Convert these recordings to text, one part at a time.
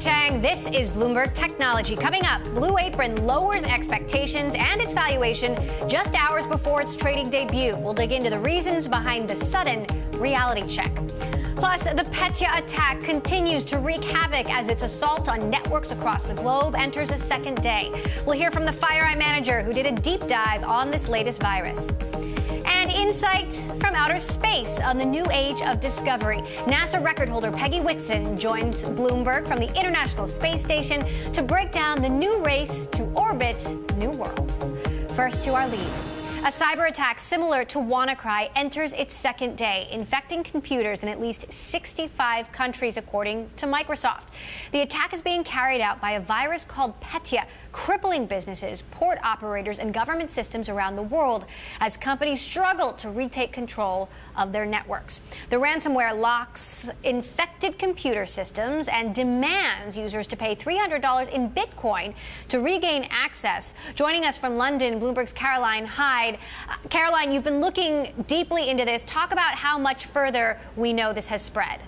Chang, this is Bloomberg Technology. Coming up, Blue Apron lowers expectations and its valuation just hours before its trading debut. We'll dig into the reasons behind the sudden reality check. Plus, the Petya attack continues to wreak havoc as its assault on networks across the globe enters a second day. We'll hear from the FireEye manager who did a deep dive on this latest virus. And insight from outer space on the new age of discovery. NASA record holder Peggy Whitson joins Bloomberg from the International Space Station to break down the new race to orbit new worlds. First to our lead. A cyber attack similar to WannaCry enters its second day, infecting computers in at least 65 countries, according to Microsoft. The attack is being carried out by a virus called Petya, crippling businesses, port operators, and government systems around the world as companies struggle to retake control of their networks. The ransomware locks infected computer systems and demands users to pay $300 in Bitcoin to regain access. Joining us from London, Bloomberg's Caroline Hyde. Caroline, you've been looking deeply into this. Talk about how much further we know this has spread.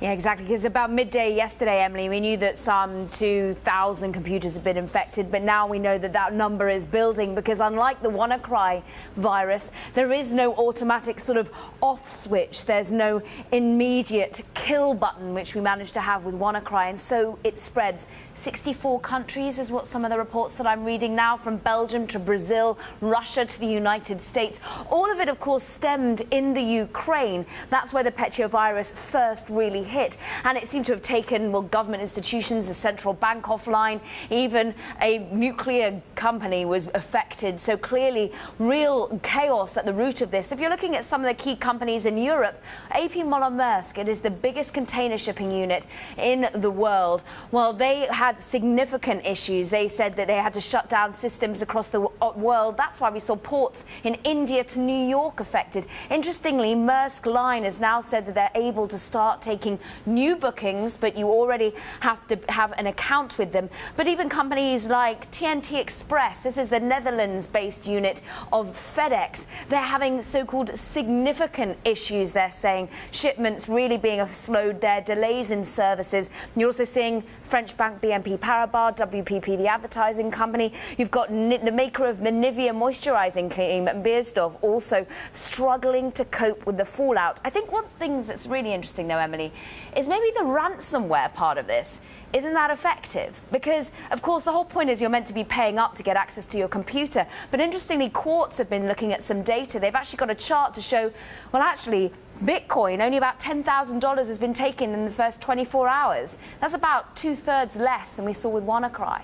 Yeah, exactly. Because about midday yesterday, Emily, we knew that some 2,000 computers have been infected, but now we know that that number is building because unlike the WannaCry virus, there is no automatic sort of off switch. There's no immediate kill button, which we managed to have with WannaCry, and so it spreads. 64 countries is what some of the reports that I'm reading now, from Belgium to Brazil, Russia to the United States. All of it, of course, stemmed in the Ukraine. That's where the Petya virus first really hit. And it seemed to have taken, well, government institutions, a central bank offline. Even a nuclear company was affected. So clearly, real chaos at the root of this. If you're looking at some of the key companies in Europe, A.P. Moller-Maersk, it is the biggest container shipping unit in the world. Well, they had significant issues. They said that they had to shut down systems across the world. That's why we saw ports in India to New York affected. Interestingly, Maersk Line has now said that they're able to start taking new bookings, but you already have to have an account with them. But even companies like TNT Express, this is the Netherlands-based unit of FedEx, they're having so-called significant issues, they're saying. Shipments really being slowed there, delays in services. You're also seeing French bank BNP Paribas, WPP, the advertising company. You've got the maker of the Nivea moisturizing cream, Beiersdorf, also struggling to cope with the fallout. I think one thing that's really interesting, though, Emily, is maybe the ransomware part of this. Isn't that effective? Because, of course, the whole point is you're meant to be paying up to get access to your computer. But interestingly, Quartz have been looking at some data. They've actually got a chart to show, well, actually, Bitcoin, only about $10,000 has been taken in the first 24 hours. That's about 2/3 less than we saw with WannaCry.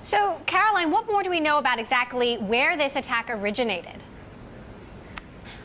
So, Caroline, what more do we know about exactly where this attack originated?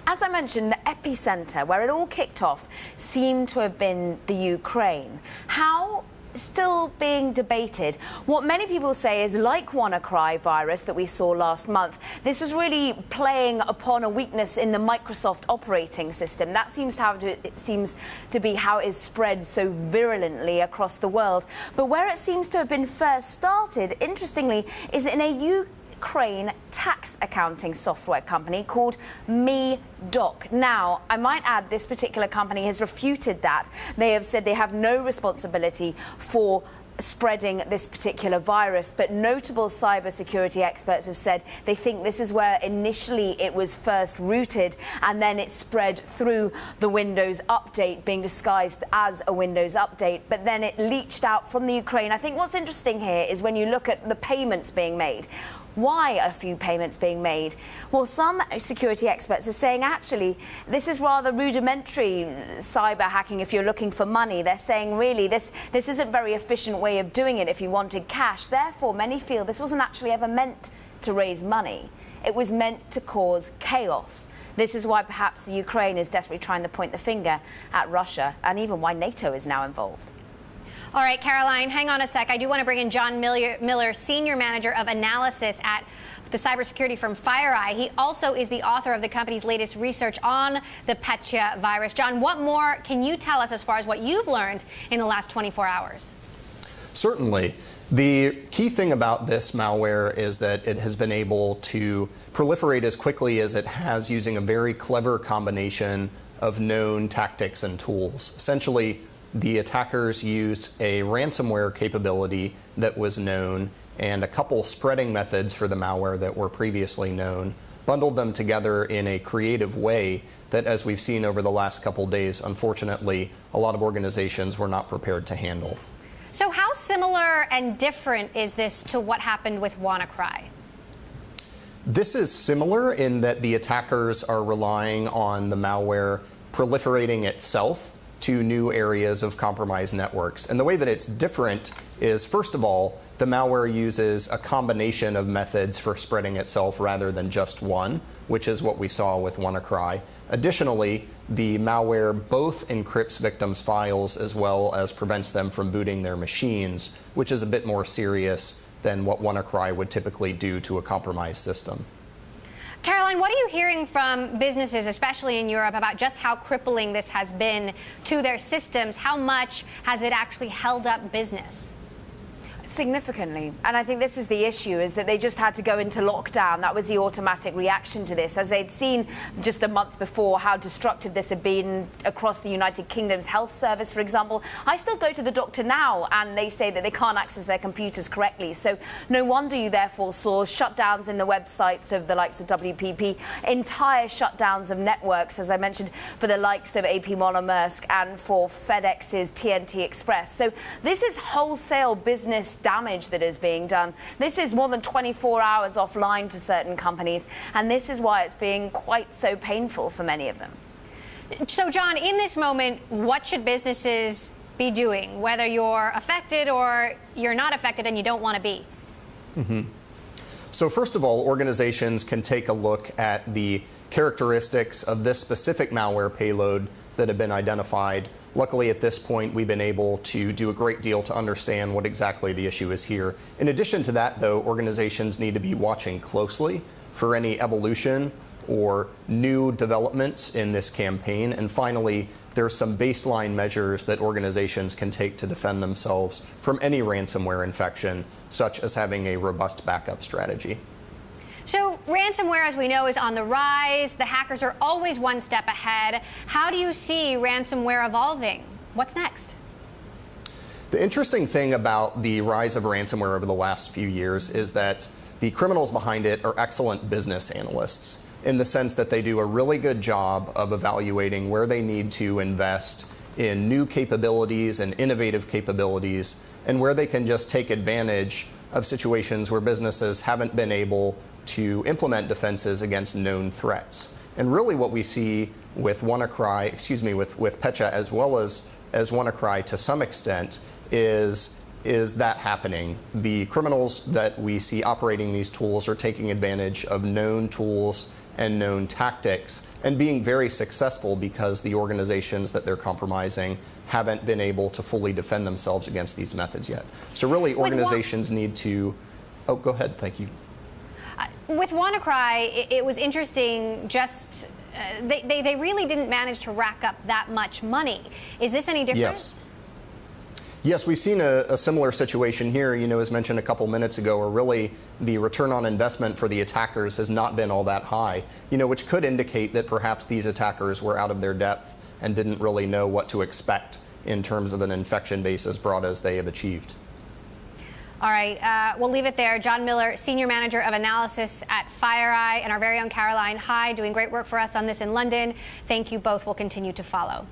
As I mentioned, the epicenter, where it all kicked off, seemed to have been the Ukraine. How? Still being debated. What many people say is, like WannaCry virus that we saw last month, this was really playing upon a weakness in the Microsoft operating system. That seems to be how it is spread so virulently across the world. But where it seems to have been first started, interestingly, is in a Ukraine tax accounting software company called MeDoc. Now, I might add, this particular company has refuted that. They have said they have no responsibility for spreading this particular virus, but notable cybersecurity experts have said they think this is where initially it was first rooted, and then it spread through the Windows update, being disguised as a Windows update, but then it leached out from the Ukraine. I think what's interesting here is when you look at the payments being made. Why are a few payments being made? Well, some security experts are saying actually this is rather rudimentary cyber hacking if you're looking for money. They're saying really this isn't a very efficient way of doing it if you wanted cash. Therefore, many feel this wasn't actually ever meant to raise money. It was meant to cause chaos. This is why perhaps the Ukraine is desperately trying to point the finger at Russia, and even why NATO is now involved. All right, Caroline, hang on a sec. I do want to bring in John Miller, Senior Manager of Analysis at the cybersecurity firm FireEye. He also is the author of the company's latest research on the Petya virus. John, what more can you tell us as far as what you've learned in the last 24 hours? Certainly. The key thing about this malware is that it has been able to proliferate as quickly as it has using a very clever combination of known tactics and tools. Essentially, the attackers used a ransomware capability that was known and a couple spreading methods for the malware that were previously known, bundled them together in a creative way that, as we've seen over the last couple days, unfortunately, a lot of organizations were not prepared to handle. So how similar and different is this to what happened with WannaCry? This is similar in that the attackers are relying on the malware proliferating itself to new areas of compromised networks. And the way that it's different is, first of all, the malware uses a combination of methods for spreading itself rather than just one, which is what we saw with WannaCry. Additionally, the malware both encrypts victims' files as well as prevents them from booting their machines, which is a bit more serious than what WannaCry would typically do to a compromised system. Caroline, what are you hearing from businesses, especially in Europe, about just how crippling this has been to their systems? How much has it actually held up business? Significantly. And I think this is the issue, is that they just had to go into lockdown. That was the automatic reaction to this, as they'd seen just a month before how destructive this had been across the United Kingdom's health service, for example. I still go to the doctor now and they say that they can't access their computers correctly. So no wonder you therefore saw shutdowns in the websites of the likes of WPP, entire shutdowns of networks, as I mentioned, for the likes of AP Moller Maersk and for FedEx's TNT Express. So this is wholesale business damage that is being done. This is more than 24 hours offline for certain companies, and this is why it's being quite so painful for many of them. So, John, in this moment, what should businesses be doing, whether you're affected or you're not affected and you don't want to be? So first of all, organizations can take a look at the characteristics of this specific malware payload that have been identified. Luckily, at this point, we've been able to do a great deal to understand what exactly the issue is here. In addition to that, though, organizations need to be watching closely for any evolution or new developments in this campaign. And finally, there are some baseline measures that organizations can take to defend themselves from any ransomware infection, such as having a robust backup strategy. So ransomware, as we know, is on the rise. The hackers are always one step ahead. How do you see ransomware evolving? What's next? The interesting thing about the rise of ransomware over the last few years is that the criminals behind it are excellent business analysts, in the sense that they do a really good job of evaluating where they need to invest in new capabilities and innovative capabilities, and where they can just take advantage of situations where businesses haven't been able to implement defenses against known threats. And really what we see with WannaCry, with Petya, as well as WannaCry to some extent, is that happening. The criminals that we see operating these tools are taking advantage of known tools and known tactics and being very successful because the organizations that they're compromising haven't been able to fully defend themselves against these methods yet. So really organizations need to... Oh, go ahead. Thank you. With WannaCry, it was interesting. Just they really didn't manage to rack up that much money. Is this any different? Yes, we've seen a similar situation here, as mentioned a couple minutes ago, where really the return on investment for the attackers has not been all that high, which could indicate that perhaps these attackers were out of their depth and didn't really know what to expect in terms of an infection base as broad as they have achieved. All right, we'll leave it there. John Miller, Senior Manager of Analysis at FireEye, and our very own Caroline Hyde, doing great work for us on this in London. Thank you both. We'll continue to follow.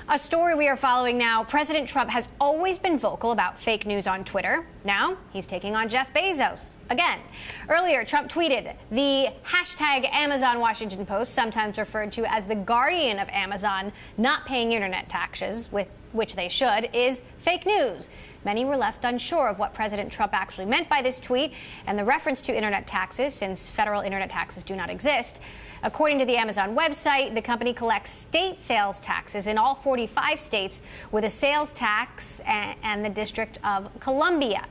A story we are following now. President Trump has always been vocal about fake news on Twitter. Now he's taking on Jeff Bezos again. Earlier, Trump tweeted, the hashtag Amazon Washington Post, sometimes referred to as the guardian of Amazon not paying internet taxes, with which they should, is fake news. Many were left unsure of what President Trump actually meant by this tweet and the reference to internet taxes, since federal internet taxes do not exist. According to the Amazon website, the company collects state sales taxes in all 45 states, with a sales tax and the District of Columbia.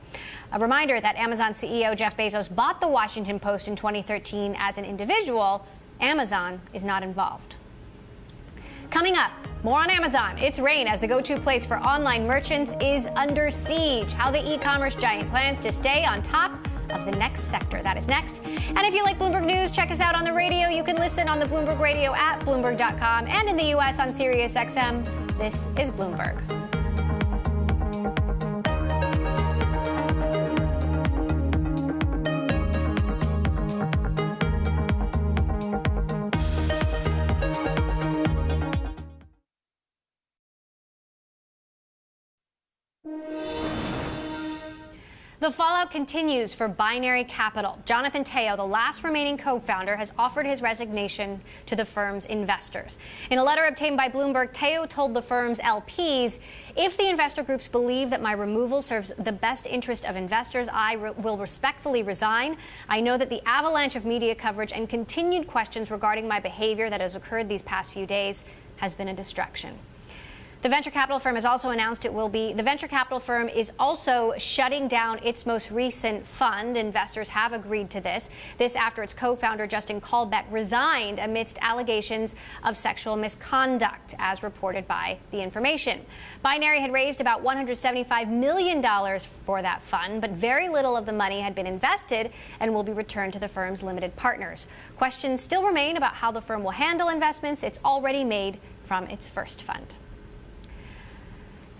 A reminder that Amazon CEO Jeff Bezos bought the Washington Post in 2013 as an individual. Amazon is not involved. Coming up, more on Amazon. Its reign as the go-to place for online merchants is under siege. How the e-commerce giant plans to stay on top of the next sector. That is next. And if you like Bloomberg News, check us out on the radio. You can listen on the Bloomberg Radio app, Bloomberg.com, and in the U.S. on Sirius XM. This is Bloomberg. The fallout continues for Binary Capital. Jonathan Teo, the last remaining co-founder, has offered his resignation to the firm's investors. In a letter obtained by Bloomberg, Teo told the firm's LPs, "If the investor groups believe that my removal serves the best interest of investors, I will respectfully resign. I know that the avalanche of media coverage and continued questions regarding my behavior that has occurred these past few days has been a distraction." The venture capital firm has also announced the venture capital firm is also shutting down its most recent fund. Investors have agreed to this. This after its co-founder, Justin Kalbeck, resigned amidst allegations of sexual misconduct, as reported by The Information. Binary had raised about $175 million for that fund, but very little of the money had been invested and will be returned to the firm's limited partners. Questions still remain about how the firm will handle investments it's already made from its first fund.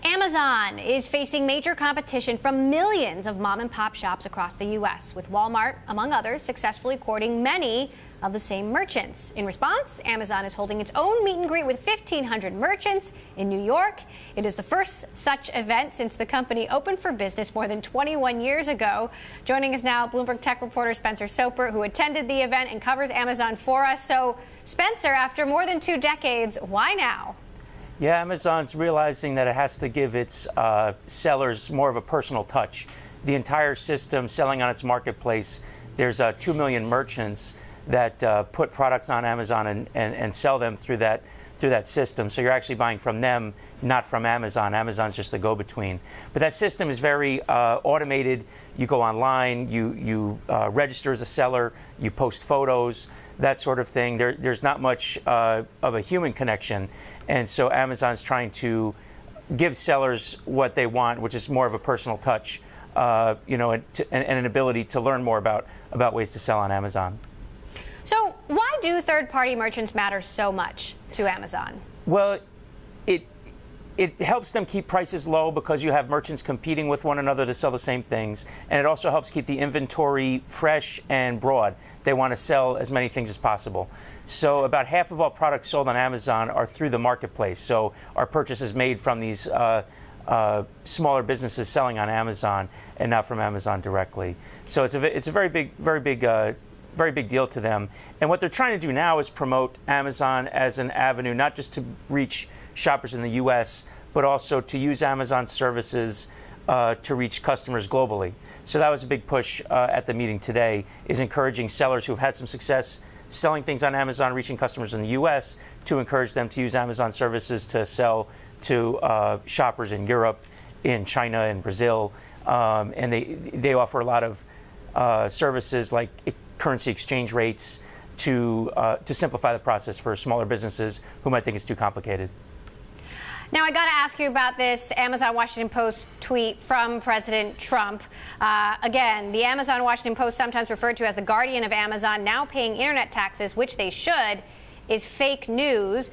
Amazon is facing major competition from millions of mom-and-pop shops across the U.S., with Walmart, among others, successfully courting many of the same merchants. In response, Amazon is holding its own meet and greet with 1,500 merchants in New York. It is the first such event since the company opened for business more than 21 years ago. Joining us now, Bloomberg tech reporter Spencer Soper, who attended the event and covers Amazon for us. So, Spencer, after more than 2 decades, why now? Yeah, Amazon's realizing that it has to give its sellers more of a personal touch. The entire system selling on its marketplace, there's 2 million merchants that put products on Amazon and sell them through that system. So you're actually buying from them, not from Amazon. Amazon's just the go-between. But that system is very automated. You go online, you register as a seller, you post photos, that sort of thing. There's not much of a human connection. And so Amazon's trying to give sellers what they want, which is more of a personal touch, and an ability to learn more about ways to sell on Amazon. So why do third-party merchants matter so much to Amazon? Well, it helps them keep prices low because you have merchants competing with one another to sell the same things. And it also helps keep the inventory fresh and broad. They want to sell as many things as possible. So about half of all products sold on Amazon are through the marketplace. So our purchases made from these smaller businesses selling on Amazon and not from Amazon directly. So it's a very big deal to them. And what they're trying to do now is promote Amazon as an avenue, not just to reach shoppers in the U.S., but also to use Amazon services to reach customers globally. So that was a big push at the meeting today, is encouraging sellers who've had some success selling things on Amazon, reaching customers in the U.S., to encourage them to use Amazon services to sell to shoppers in Europe, in China, and Brazil. And they offer a lot of services like currency exchange rates to simplify the process for smaller businesses who might think it's too complicated. Now, I got to ask you about this Amazon Washington Post tweet from President Trump. Again, the Amazon Washington Post, sometimes referred to as the guardian of Amazon, now paying internet taxes, which they should, is fake news.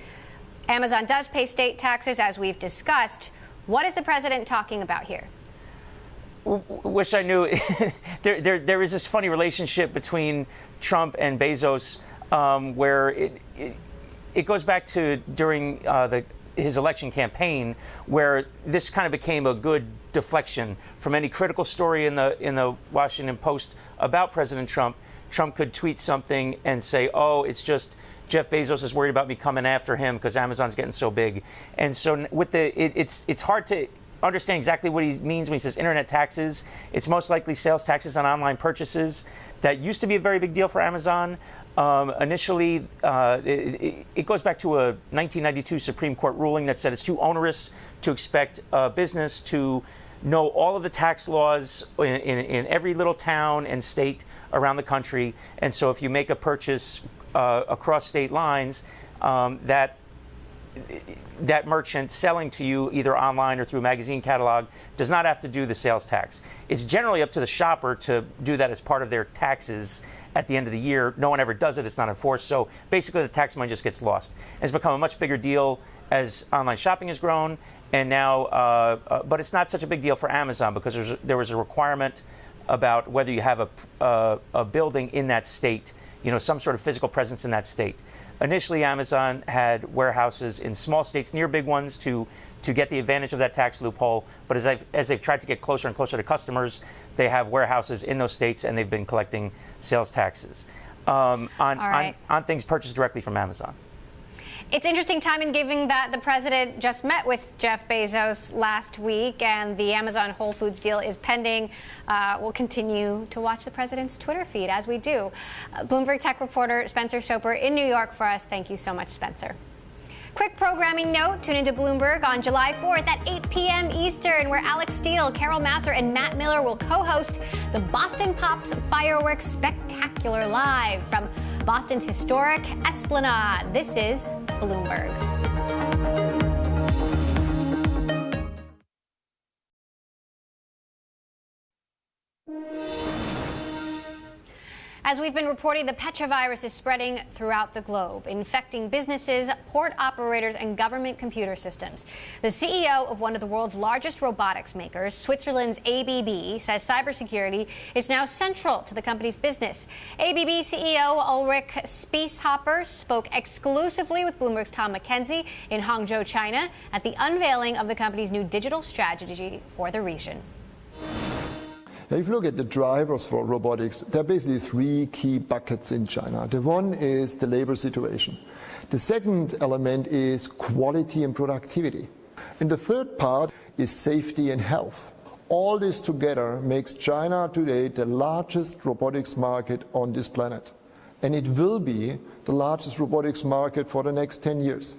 Amazon does pay state taxes, as we've discussed. What is the president talking about here? Wish I knew. There is this funny relationship between Trump and Bezos, where it goes back to during his election campaign, where this kind of became a good deflection from any critical story in the Washington Post about President Trump. Trump could tweet something and say, "Oh, it's just Jeff Bezos is worried about me coming after him because Amazon's getting so big." And so with it's hard to understand exactly what he means when he says internet taxes, it's most likely sales taxes on online purchases. That used to be a very big deal for Amazon. Initially, it goes back to a 1992 Supreme Court ruling that said it's too onerous to expect a business to know all of the tax laws in every little town and state around the country. And so if you make a purchase across state lines, that merchant selling to you either online or through a magazine catalog does not have to do the sales tax. It's generally up to the shopper to do that as part of their taxes at the end of the year. No one ever does it. It's not enforced. So basically the tax money just gets lost. It's become a much bigger deal as online shopping has grown. And now, but it's not such a big deal for Amazon because there was a requirement about whether you have a building in that state, some sort of physical presence in that state. Initially, Amazon had warehouses in small states near big ones to get the advantage of that tax loophole. But as they've tried to get closer and closer to customers, they have warehouses in those states, and they've been collecting sales taxes on things purchased directly from Amazon. It's interesting timing given that the president just met with Jeff Bezos last week and the Amazon Whole Foods deal is pending. We'll continue to watch the president's Twitter feed as we do. Bloomberg tech reporter Spencer Soper in New York for us. Thank you so much, Spencer. Quick programming note, tune into Bloomberg on July 4th at 8 p.m. Eastern, where Alex Steele, Carol Masser, and Matt Miller will co-host the Boston Pops Fireworks Spectacular live from Boston's historic Esplanade. This is Bloomberg. As we've been reporting, the petrovirus is spreading throughout the globe, infecting businesses, port operators, and government computer systems. The CEO of one of the world's largest robotics makers, Switzerland's ABB, says cybersecurity is now central to the company's business. ABB CEO Ulrich Spieshopper spoke exclusively with Bloomberg's Tom McKenzie in Hangzhou, China, at the unveiling of the company's new digital strategy for the region. If you look at the drivers for robotics, there are basically three key buckets in China. The one is the labor situation. The second element is quality and productivity. And the third part is safety and health. All this together makes China today the largest robotics market on this planet. And it will be the largest robotics market for the next 10 years.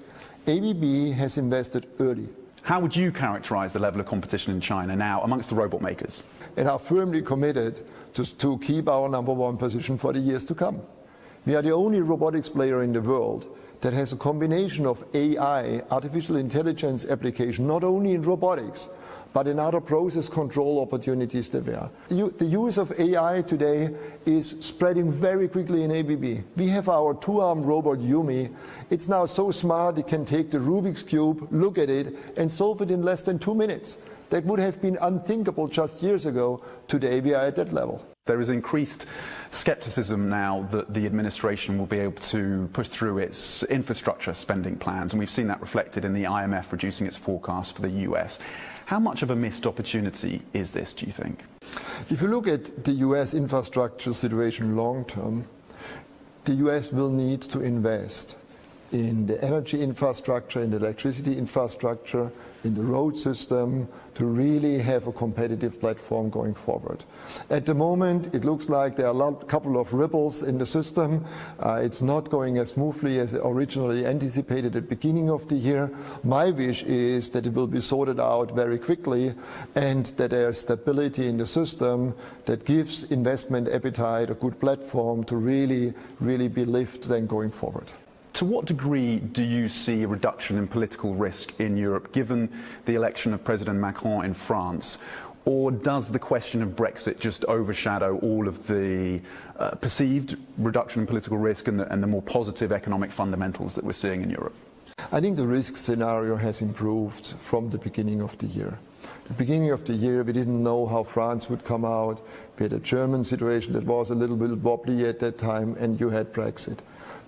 ABB has invested early. How would you characterize the level of competition in China now amongst the robot makers? And are firmly committed to keep our #1 position for the years to come. We are the only robotics player in the world that has a combination of AI, artificial intelligence application, not only in robotics, but in other process control opportunities that there are. The use of AI today is spreading very quickly in ABB. We have our two-armed robot Yumi. It's now so smart it can take the Rubik's Cube, look at it, and solve it in less than 2 minutes. That would have been unthinkable just years ago. Today we are at that level. There is increased skepticism now that the administration will be able to push through its infrastructure spending plans, and we've seen that reflected in the IMF reducing its forecast for the US. How much of a missed opportunity is this, do you think? If you look at the US infrastructure situation long term, the US will need to invest in the energy infrastructure, in the electricity infrastructure, in the road system, to really have a competitive platform going forward. At the moment, it looks like there are a couple of ripples in the system. It's not going as smoothly as originally anticipated at the beginning of the year. My wish is that it will be sorted out very quickly and that there is stability in the system that gives investment appetite a good platform to really be lifted then going forward. To what degree do you see a reduction in political risk in Europe, given the election of President Macron in France? Or does the question of Brexit just overshadow all of the perceived reduction in political risk and the more positive economic fundamentals that we're seeing in Europe? I think the risk scenario has improved from the beginning of the year. At the beginning of the year, we didn't know how France would come out. We had a German situation that was a little bit wobbly at that time, and you had Brexit.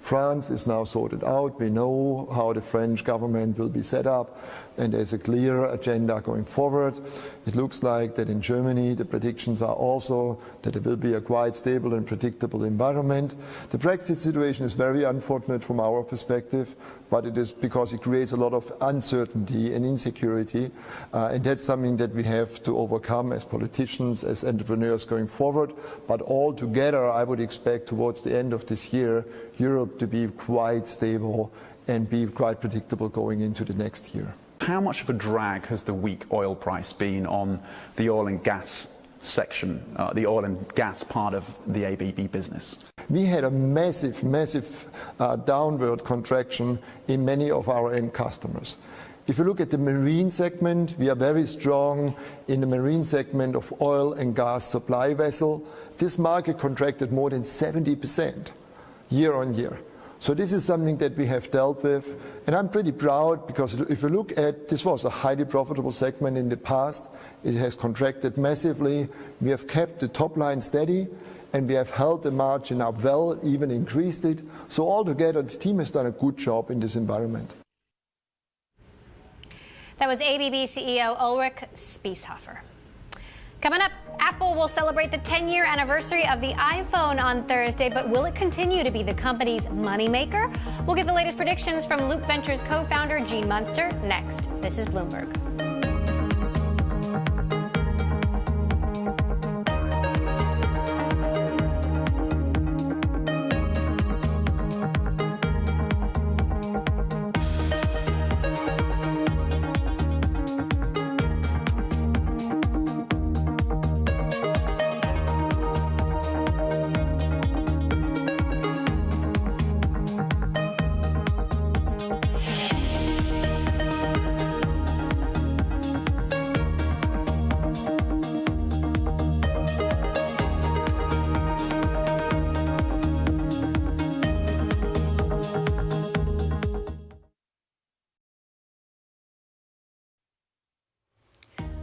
France is now sorted out. We know how the French government will be set up, and there's a clear agenda going forward. It looks like that in Germany the predictions are also that it will be a quite stable and predictable environment. The Brexit situation is very unfortunate from our perspective, but it is because it creates a lot of uncertainty and insecurity, and that's something that we have to overcome as politicians, as entrepreneurs going forward. But all together, I would expect towards the end of this year, Europe to be quite stable and be quite predictable going into the next year. How much of a drag has the weak oil price been on the oil and gas section, the oil and gas part of the ABB business? We had a massive downward contraction in many of our end customers. If you look at the marine segment, we are very strong in the marine segment of oil and gas supply vessel. This market contracted more than 70% year on year. So this is something that we have dealt with, and I'm pretty proud because if you look at, this was a highly profitable segment in the past. It has contracted massively. We have kept the top line steady, and we have held the margin up well, even increased it. So altogether, the team has done a good job in this environment. That was ABB CEO Ulrich Spiesshofer. Coming up, Apple will celebrate the 10-year anniversary of the iPhone on Thursday, but will it continue to be the company's moneymaker? We'll get the latest predictions from Loop Ventures co-founder Gene Munster next. This is Bloomberg.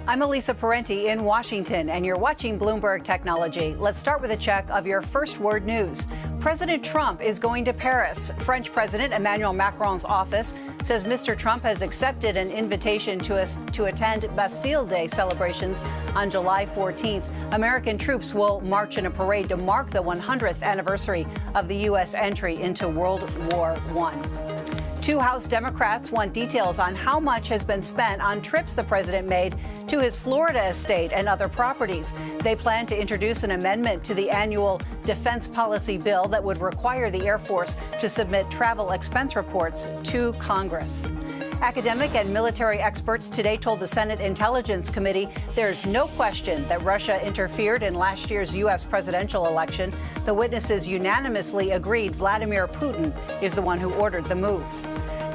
I'm Elisa Parenti in Washington, and you're watching Bloomberg Technology. Let's start with a check of your first word news. President Trump is going to Paris. French President Emmanuel Macron's office says Mr. Trump has accepted an invitation to attend Bastille Day celebrations on July 14th. American troops will march in a parade to mark the 100th anniversary of the U.S. entry into World War I. Two House Democrats want details on how much has been spent on trips the president made to his Florida estate and other properties. They plan to introduce an amendment to the annual defense policy bill that would require the Air Force to submit travel expense reports to Congress. Academic and military experts today told the Senate Intelligence Committee there's no question that Russia interfered in last year's U.S. presidential election. The witnesses unanimously agreed Vladimir Putin is the one who ordered the move.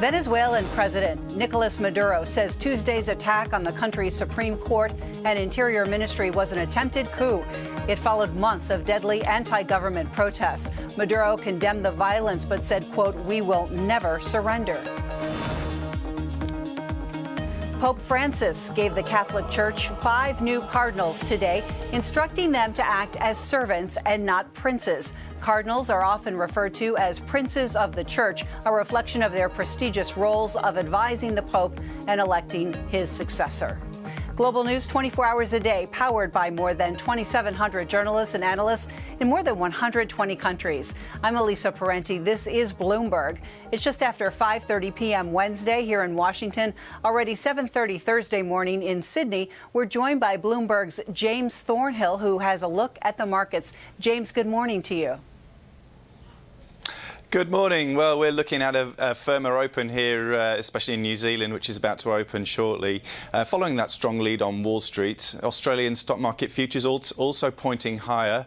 Venezuelan President Nicolas Maduro says Tuesday's attack on the country's Supreme Court and Interior Ministry was an attempted coup. It followed months of deadly anti-government protests. Maduro condemned the violence but said, quote, "We will never surrender." Pope Francis gave the Catholic Church 5 new cardinals today, instructing them to act as servants and not princes. Cardinals are often referred to as princes of the church, a reflection of their prestigious roles of advising the Pope and electing his successor. Global news 24 hours a day, powered by more than 2,700 journalists and analysts in more than 120 countries. I'm Elisa Parenti. This is Bloomberg. It's just after 5:30 p.m. Wednesday here in Washington. Already 7:30 Thursday morning in Sydney. We're joined by Bloomberg's James Thornhill, who has a look at the markets. James, good morning to you. Good morning. Well, we're looking at a firmer open here, especially in New Zealand, which is about to open shortly. Following that strong lead on Wall Street, Australian stock market futures also pointing higher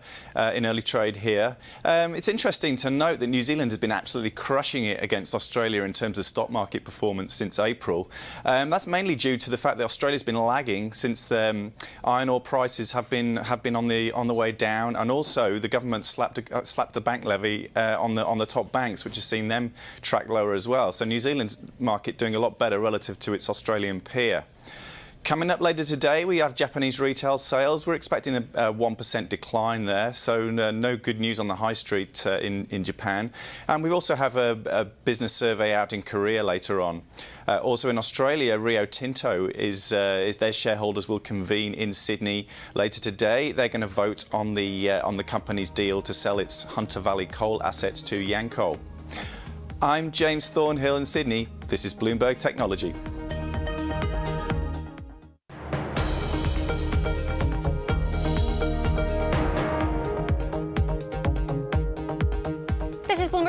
in early trade here. It's interesting to note that New Zealand has been absolutely crushing it against Australia in terms of stock market performance since April. That's mainly due to the fact that Australia's been lagging since the iron ore prices have been on the way down, and also the government slapped a bank levy on the top banks, which has seen them track lower as well. So New Zealand's market doing a lot better relative to its Australian peer. Coming up later today, we have Japanese retail sales. We're expecting a 1% decline there, so no good news on the high street in Japan. And we also have a business survey out in Korea later on. Also in Australia, Rio Tinto is their shareholders will convene in Sydney later today. They're going to vote on the company's deal to sell its Hunter Valley coal assets to Yancoal. I'm James Thornhill in Sydney. This is Bloomberg Technology.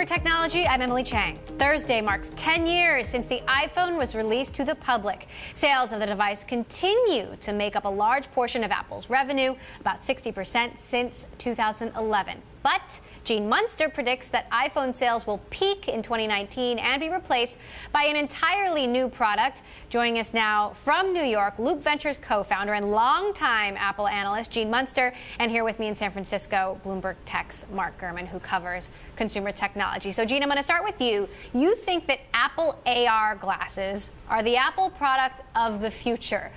Technology, I'm Emily Chang. Thursday marks 10 years since the iPhone was released to the public. Sales of the device continue to make up a large portion of Apple's revenue, about 60% since 2011. But Gene Munster predicts that iPhone sales will peak in 2019 and be replaced by an entirely new product. Joining us now from New York, Loop Ventures co-founder and longtime Apple analyst Gene Munster, and here with me in San Francisco, Bloomberg Tech's Mark Gurman, who covers consumer technology. So Gene, I'm going to start with you. You think that Apple AR glasses are the Apple product of the future.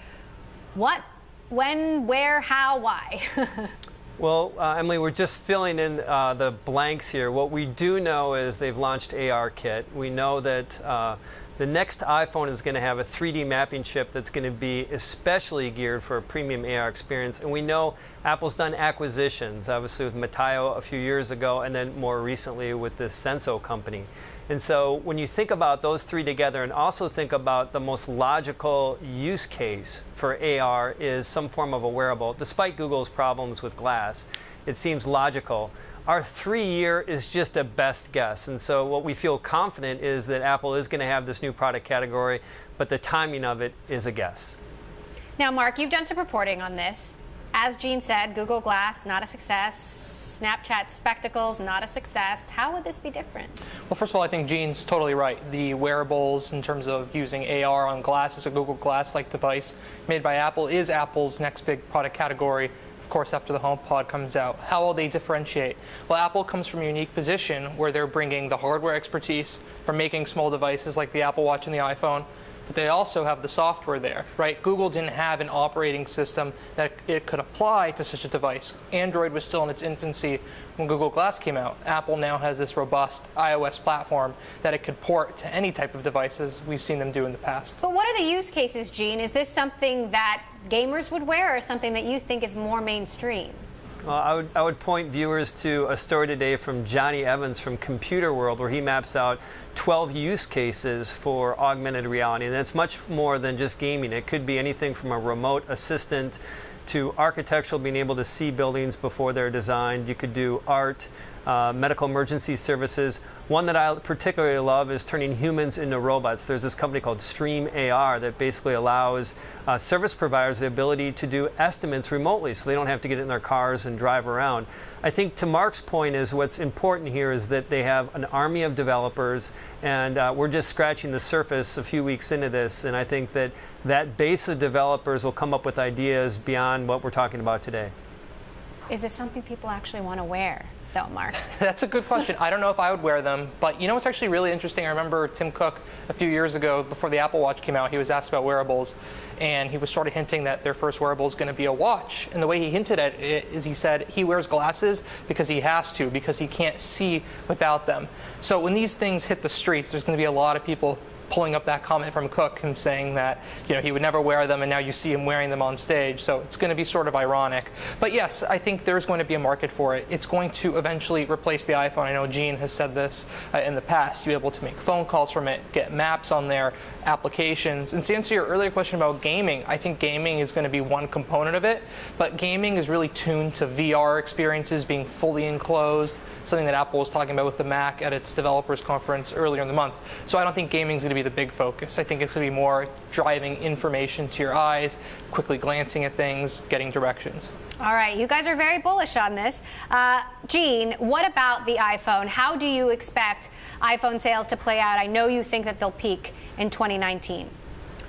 What, when, where, how, why? Well, Emily, we're just filling in the blanks here. What we do know is they've launched ARKit. We know that the next iPhone is going to have a 3D mapping chip that's going to be especially geared for a premium AR experience. And we know Apple's done acquisitions, obviously with Mataio a few years ago, and then more recently with this Senso company. And so when you think about those three together and also think about the most logical use case for AR is some form of a wearable, despite Google's problems with Glass, it seems logical. Our 3-year is just a best guess. And so what we feel confident is that Apple is going to have this new product category, but the timing of it is a guess. Now, Mark, you've done some reporting on this. As Gene said, Google Glass, not a success. Snapchat Spectacles, not a success. How would this be different? Well, first of all, I think Gene's totally right. The wearables, in terms of using AR on glasses, a Google Glass-like device made by Apple, is Apple's next big product category, of course, after the HomePod comes out. How will they differentiate? Well, Apple comes from a unique position where they're bringing the hardware expertise from making small devices like the Apple Watch and the iPhone, but they also have the software there, right? Google didn't have an operating system that it could apply to such a device. Android was still in its infancy when Google Glass came out. Apple now has this robust iOS platform that it could port to any type of devices we've seen them do in the past. But what are the use cases, Gene? Is this something that gamers would wear or something that you think is more mainstream? Well, I would point viewers to a story today from Johnny Evans from Computer World, where he maps out 12 use cases for augmented reality. And that's much more than just gaming. It could be anything from a remote assistant to architectural, being able to see buildings before they're designed. You could do art, medical emergency services. One that I particularly love is turning humans into robots. There's this company called Stream AR that basically allows service providers the ability to do estimates remotely so they don't have to get in their cars and drive around. I think to Mark's point is what's important here is that they have an army of developers, and we're just scratching the surface a few weeks into this, and I think that that base of developers will come up with ideas beyond what we're talking about today. Is this something people actually want to wear, though, Mark? That's a good question. I don't know if I would wear them, but you know what's actually really interesting? I remember Tim Cook a few years ago, before the Apple Watch came out, he was asked about wearables, and he was sort of hinting that their first wearable is going to be a watch. And the way he hinted at it is he said he wears glasses because he has to, because he can't see without them. So when these things hit the streets, there's going to be a lot of people pulling up that comment from Cook and saying that, you know, he would never wear them, and now you see him wearing them on stage. So it's going to be sort of ironic. But yes, I think there's going to be a market for it. It's going to eventually replace the iPhone. I know Gene has said this in the past. You'll be able to make phone calls from it, get maps on there, applications. And to answer your earlier question about gaming, I think gaming is going to be one component of it, but gaming is really tuned to VR experiences being fully enclosed, something that Apple was talking about with the Mac at its developers conference earlier in the month. So I don't think gaming is going to be the big focus. I think it's going to be more driving information to your eyes, quickly glancing at things, getting directions. All right, you guys are very bullish on this. Gene, what about the iPhone? How do you expect iPhone sales to play out? I know you think that they'll peak in 2019.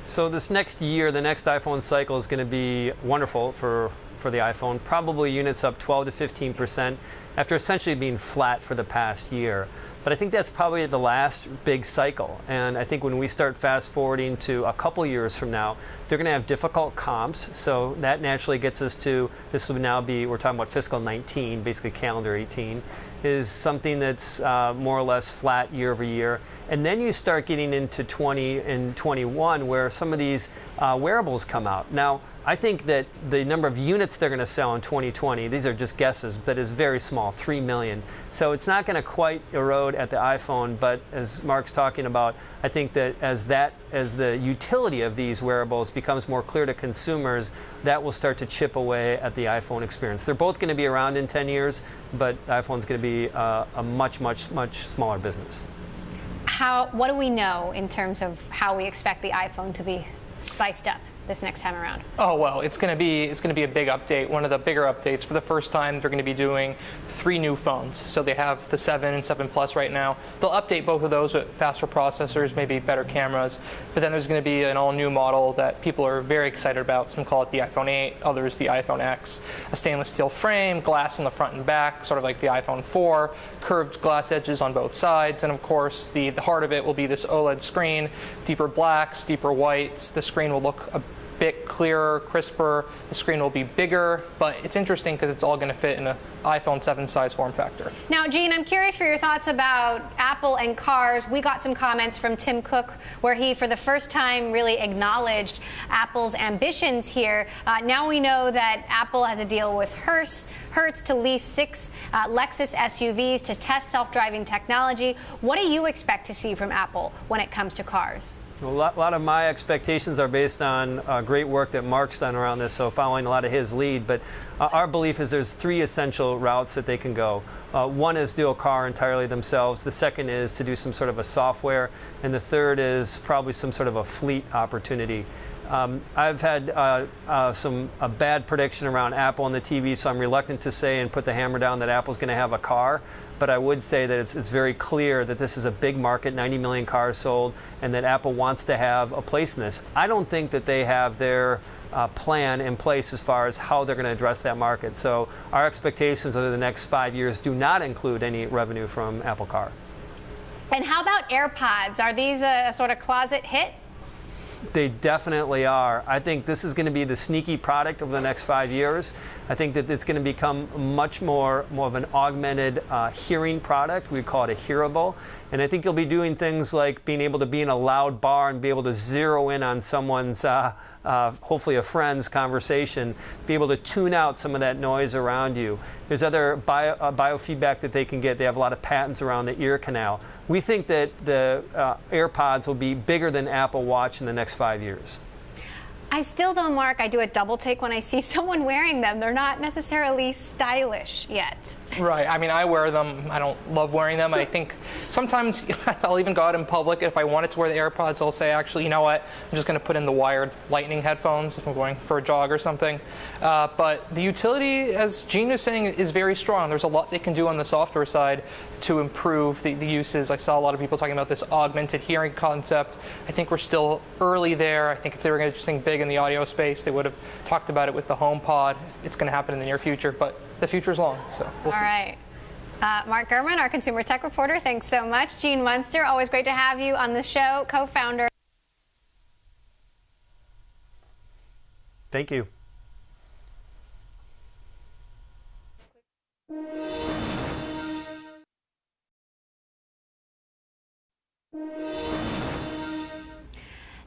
So this next year, the next iPhone cycle is going to be wonderful for the iPhone. Probably units up 12 to 15% after essentially being flat for the past year. But I think that's probably the last big cycle. And I think when we start fast forwarding to a couple years from now, They're going to have difficult comps, so that naturally gets us to, this will now be, we're talking about fiscal 19, basically calendar 18, is something that's more or less flat year over year. And then you start getting into 20 and 21 where some of these wearables come out. Now, I think that the number of units they're going to sell in 2020, these are just guesses, but is very small, 3 million. So it's not going to quite erode at the iPhone, but as Mark's talking about, I think that as the utility of these wearables becomes more clear to consumers, that will start to chip away at the iPhone experience. They're both going to be around in 10 years, but the iPhone's going to be a much, much, much smaller business. What do we know in terms of how we expect the iPhone to be spiced up this next time around? Oh, well, it's going to be a big update. One of the bigger updates. For the first time, they're going to be doing 3 new phones. So they have the 7 and 7 Plus right now. They'll update both of those with faster processors, maybe better cameras. But then there's going to be an all-new model that people are very excited about. Some call it the iPhone 8, others the iPhone X. A stainless steel frame, glass in the front and back, sort of like the iPhone 4, curved glass edges on both sides, and of course the heart of it will be this OLED screen, deeper blacks, deeper whites. The screen will look a bit clearer, crisper. The screen will be bigger, but it's interesting because it's all going to fit in an iPhone 7 size form factor. Now, Gene, I'm curious for your thoughts about Apple and cars. We got some comments from Tim Cook where he, for the first time, really acknowledged Apple's ambitions here. Now we know that Apple has a deal with Hertz to lease 6 Lexus SUVs to test self-driving technology. What do you expect to see from Apple when it comes to cars? A lot of my expectations are based on great work that Mark's done around this, so following a lot of his lead. But our belief is there's 3 essential routes that they can go. One is do a car entirely themselves. The second is to do some sort of a software. And the third is probably some sort of a fleet opportunity. I've had a bad prediction around Apple and the TV, so I'm reluctant to say and put the hammer down that Apple's going to have a car. But I would say that it's very clear that this is a big market, 90 million cars sold, and that Apple wants to have a place in this. I don't think that they have their plan in place as far as how they're going to address that market. So our expectations over the next 5 years do not include any revenue from Apple Car. And how about AirPods? Are these a sort of closet hit? They definitely are. I think this is going to be the sneaky product over the next 5 years. I think that it's going to become much more of an augmented hearing product. We call it a hearable. And I think you'll be doing things like being able to be in a loud bar and be able to zero in on someone's, hopefully a friend's conversation, be able to tune out some of that noise around you. There's other biofeedback that they can get. They have a lot of patents around the ear canal. We think that the AirPods will be bigger than Apple Watch in the next 5 years. I still, though, Mark, I do a double take when I see someone wearing them. They're not necessarily stylish yet. Right. I mean, I wear them. I don't love wearing them. I think sometimes I'll even go out in public. If I wanted to wear the AirPods, I'll say, actually, you know what? I'm just going to put in the wired Lightning headphones if I'm going for a jog or something. But the utility, as Gene was saying, is very strong. There's a lot they can do on the software side to improve the uses. I saw a lot of people talking about this augmented hearing concept. I think we're still early there. I think if they were going to just think big in the audio space, they would have talked about it with the HomePod. It's going to happen in the near future, but the future's long, so we'll see. All right. Mark Gurman, our consumer tech reporter, thanks so much. Gene Munster, always great to have you on the show, co-founder. Thank you.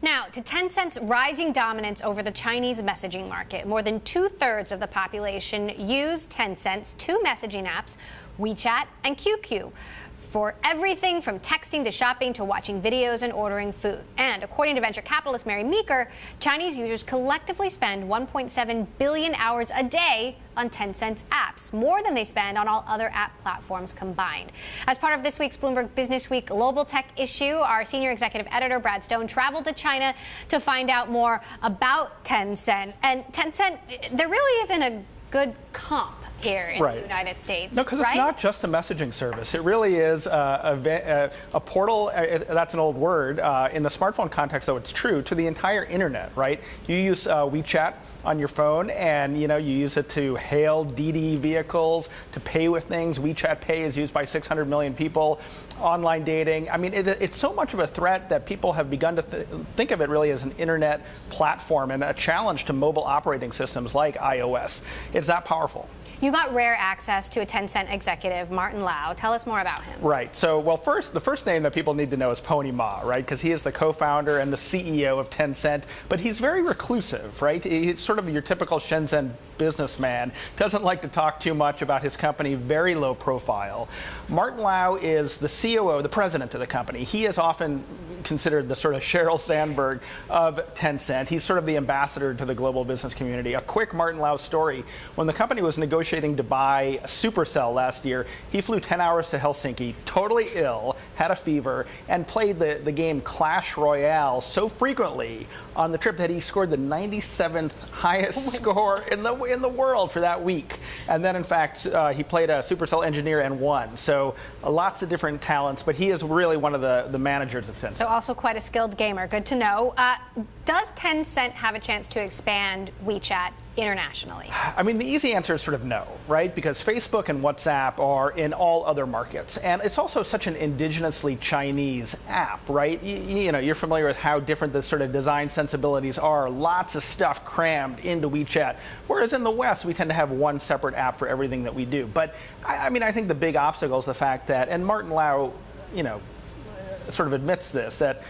Now, to Tencent's rising dominance over the Chinese messaging market. More than 2/3 of the population use Tencent's 2 messaging apps, WeChat and QQ, for everything from texting to shopping to watching videos and ordering food. And according to venture capitalist Mary Meeker, Chinese users collectively spend 1.7 billion hours a day on Tencent's apps, more than they spend on all other app platforms combined. As part of this week's Bloomberg Business Week Global Tech issue, our senior executive editor, Brad Stone, traveled to China to find out more about Tencent. And Tencent, there really isn't a good comp here in the United States. No, because it's not just a messaging service. It really is a portal, that's an old word. In the smartphone context, though, it's true, to the entire internet, right? You use WeChat on your phone, and you use it to hail DD vehicles, to pay with things. WeChat Pay is used by 600 million people. Online dating. I mean, it's so much of a threat that people have begun to think of it really as an internet platform and a challenge to mobile operating systems like iOS. It's that powerful. You got rare access to a Tencent executive, Martin Lau. Tell us more about him. Right. So, well, the first name that people need to know is Pony Ma, right? Because he is the co-founder and the CEO of Tencent. But he's very reclusive, right? He's sort of your typical Shenzhen businessman, doesn't like to talk too much about his company, very low profile. Martin Lau is the COO, the president of the company. He is often considered the sort of Sheryl Sandberg of Tencent. He's sort of the ambassador to the global business community. A quick Martin Lau story. When the company was negotiating to buy Supercell last year, he flew 10 hours to Helsinki, totally ill, had a fever, and played the game Clash Royale so frequently on the trip that he scored the 97th highest score in the world for that week. And then, in fact, he played a Supercell engineer and won. So lots of different talents, but he is really one of the managers of Tencent. So also quite a skilled gamer. Good to know. Does Tencent have a chance to expand WeChat internationally? I mean, the easy answer is sort of no, right? Because Facebook and WhatsApp are in all other markets. And it's also such an indigenously Chinese app, right? You're familiar with how different the sort of design sensibilities are. Lots of stuff crammed into WeChat. Whereas in the West, we tend to have one separate app for everything that we do. But I mean, I think the big obstacle is the fact that, and Martin Lau, sort of admits this, that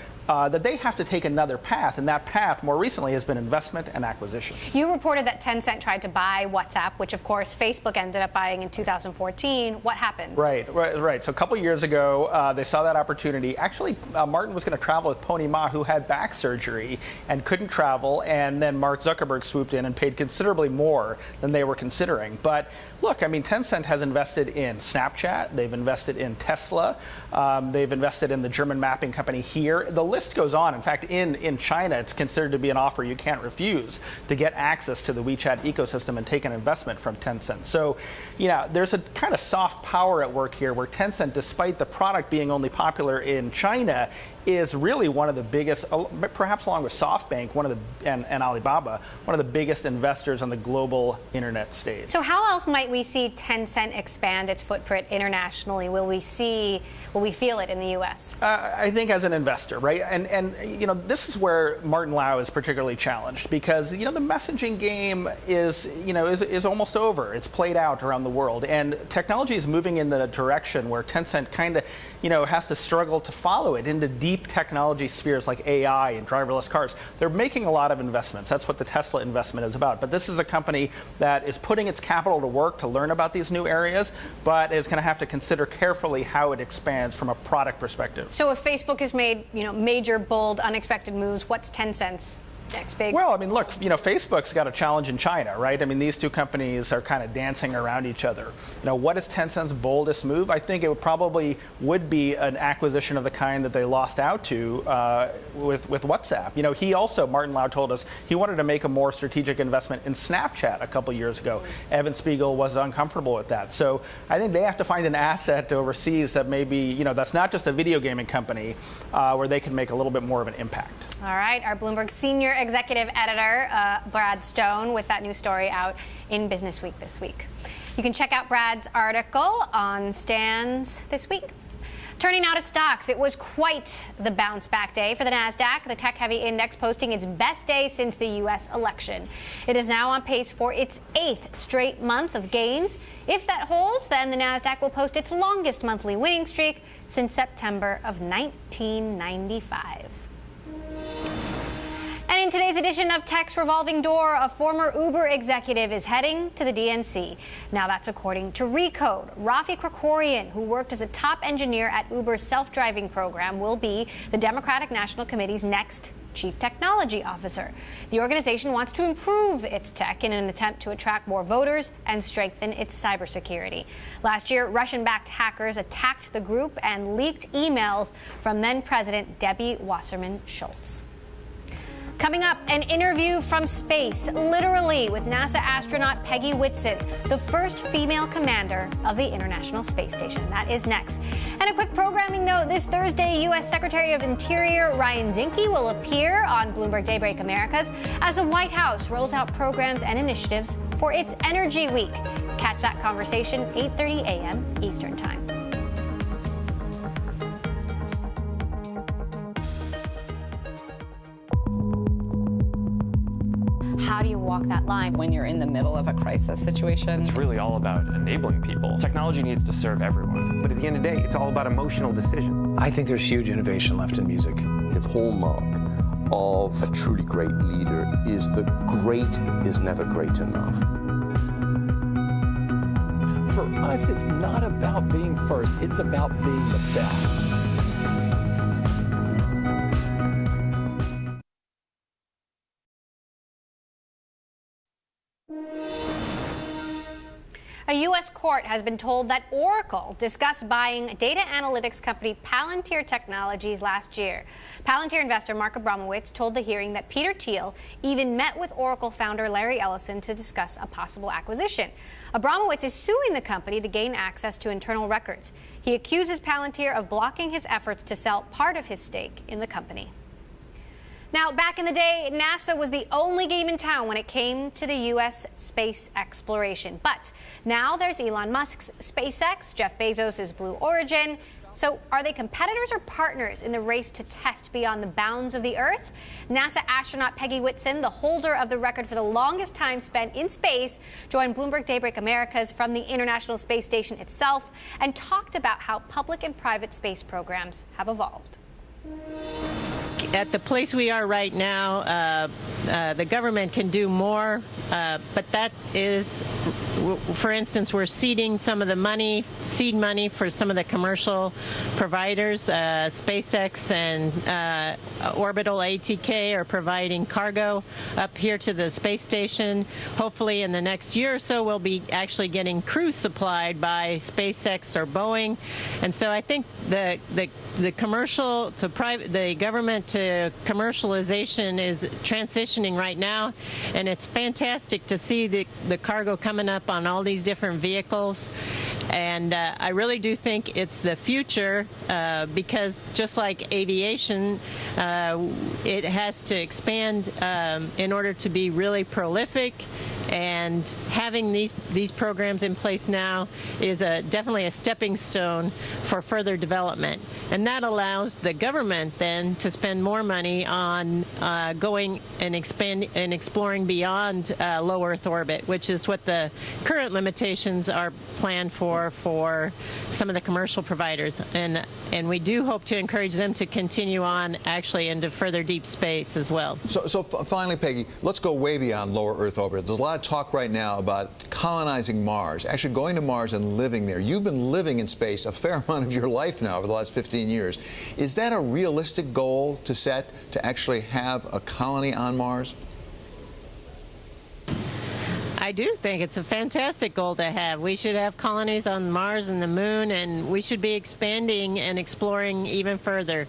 they have to take another path, and that path more recently has been investment and acquisitions. You reported that Tencent tried to buy WhatsApp, which of course Facebook ended up buying in 2014. What happened? Right. So a couple years ago, they saw that opportunity. Actually, Martin was going to travel with Pony Ma, who had back surgery and couldn't travel, and then Mark Zuckerberg swooped in and paid considerably more than they were considering. But look, I mean, Tencent has invested in Snapchat, they've invested in Tesla, they've invested in the German mapping company here. The list goes on. In fact, in China, it's considered to be an offer you can't refuse to get access to the WeChat ecosystem and take an investment from Tencent. So, there's a kind of soft power at work here where Tencent, despite the product being only popular in China, is really one of the biggest, perhaps along with SoftBank, and Alibaba, one of the biggest investors on the global internet stage. So how else might we see Tencent expand its footprint internationally? Will we feel it in the U.S.? I think as an investor, right? And this is where Martin Lau is particularly challenged because, the messaging game is almost over. It's played out around the world. And technology is moving in the direction where Tencent kind of, has to struggle to follow it into deep technology spheres like AI and driverless cars. They're making a lot of investments. That's what the Tesla investment is about. But this is a company that is putting its capital to work to learn about these new areas, but is going to have to consider carefully how it expands from a product perspective. So if Facebook has made, major, bold, unexpected moves, what's Tencent's next big? Well, I mean, look, Facebook's got a challenge in China, right? I mean, these two companies are kind of dancing around each other. What is Tencent's boldest move? I think it probably would be an acquisition of the kind that they lost out to with WhatsApp. He also, Martin Lau told us, he wanted to make a more strategic investment in Snapchat a couple years ago. Evan Spiegel was uncomfortable with that. So I think they have to find an asset overseas that maybe, that's not just a video gaming company where they can make a little bit more of an impact. All right, our Bloomberg senior executive editor, Brad Stone, with that new story out in Business Week this week. You can check out Brad's article on stands this week. Turning now to stocks, it was quite the bounce back day for the NASDAQ, the tech-heavy index posting its best day since the U.S. election. It is now on pace for its 8th straight month of gains. If that holds, then the NASDAQ will post its longest monthly winning streak since September of 1995. And in today's edition of Tech's Revolving Door, a former Uber executive is heading to the DNC. Now that's according to Recode. Rafi Krikorian, who worked as a top engineer at Uber's self-driving program, will be the Democratic National Committee's next chief technology officer. The organization wants to improve its tech in an attempt to attract more voters and strengthen its cybersecurity. Last year, Russian-backed hackers attacked the group and leaked emails from then-President Debbie Wasserman Schultz. Coming up, an interview from space, literally, with NASA astronaut Peggy Whitson, the first female commander of the International Space Station. That is next. And a quick programming note, this Thursday, U.S. Secretary of Interior Ryan Zinke will appear on Bloomberg Daybreak Americas as the White House rolls out programs and initiatives for its Energy Week. Catch that conversation 8:30 a.m. Eastern Time. How do you walk that line when you're in the middle of a crisis situation? It's really all about enabling people. Technology needs to serve everyone. But at the end of the day, it's all about emotional decision. I think there's huge innovation left in music. The hallmark of a truly great leader is that great is never great enough. For us, it's not about being first, it's about being the best. A U.S. court has been told that Oracle discussed buying data analytics company Palantir Technologies last year. Palantir investor Mark Abramowitz told the hearing that Peter Thiel even met with Oracle founder Larry Ellison to discuss a possible acquisition. Abramowitz is suing the company to gain access to internal records. He accuses Palantir of blocking his efforts to sell part of his stake in the company. Now, back in the day, NASA was the only game in town when it came to the U.S. space exploration. But now there's Elon Musk's SpaceX, Jeff Bezos' Blue Origin. So are they competitors or partners in the race to test beyond the bounds of the Earth? NASA astronaut Peggy Whitson, the holder of the record for the longest time spent in space, joined Bloomberg Daybreak Americas from the International Space Station itself and talked about how public and private space programs have evolved. At the place we are right now, the government can do more, but that is, for instance, we're seeding some of the money, seed money for some of the commercial providers. SpaceX and Orbital ATK are providing cargo up here to the space station. Hopefully in the next year or so, we'll be actually getting crews supplied by SpaceX or Boeing. And so I think the commercial to private, the government to commercialization is transitioning right now, and it's fantastic to see the cargo coming up on all these different vehicles. And I really do think it's the future because just like aviation, it has to expand in order to be really prolific. And having these programs in place now is definitely a stepping stone for further development. And that allows the government then to spend more money on going and exploring beyond low Earth orbit, which is what the current limitations are planned for some of the commercial providers. And we do hope to encourage them to continue on actually into further deep space as well. So finally, Peggy, let's go way beyond lower Earth orbit. There's a lot of talk right now about colonizing Mars, actually going to Mars and living there. You've been living in space a fair amount of your life now over the last 15 years. Is that a realistic goal to set, to actually have a colony on Mars? I do think it's a fantastic goal to have. We should have colonies on Mars and the Moon, and we should be expanding and exploring even further.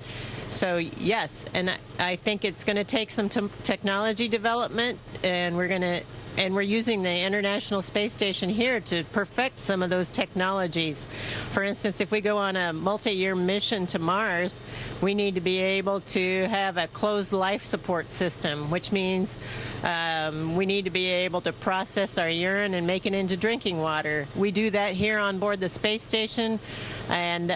So yes, and I think it's going to take some technology development, and we're using the International Space Station here to perfect some of those technologies. For instance, if we go on a multi-year mission to Mars, we need to be able to have a closed life support system, which means we need to be able to process our urine and make it into drinking water. We do that here on board the space station, and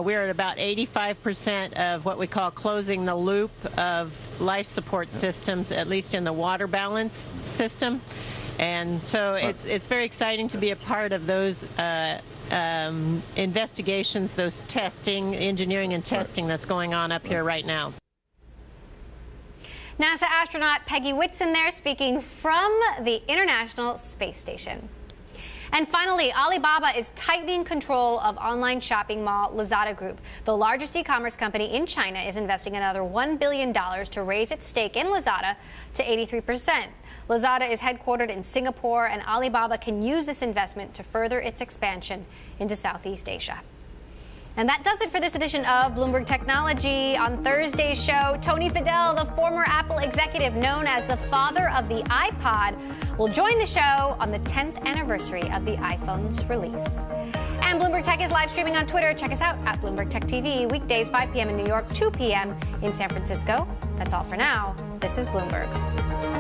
we're at about 85% of what we call closing the loop of life support systems, at least in the water balance system. And so it's very exciting to be a part of those investigations, those testing, engineering and testing that's going on up here right now. NASA astronaut Peggy Whitson there speaking from the International Space Station. And finally, Alibaba is tightening control of online shopping mall Lazada Group. The largest e-commerce company in China is investing another $1 billion to raise its stake in Lazada to 83%. Lazada is headquartered in Singapore, and Alibaba can use this investment to further its expansion into Southeast Asia. And that does it for this edition of Bloomberg Technology. On Thursday's show, Tony Fadell, the former Apple executive known as the father of the iPod, will join the show on the 10th anniversary of the iPhone's release. And Bloomberg Tech is live streaming on Twitter. Check us out at Bloomberg Tech TV, weekdays 5 p.m. in New York, 2 p.m. in San Francisco. That's all for now. This is Bloomberg.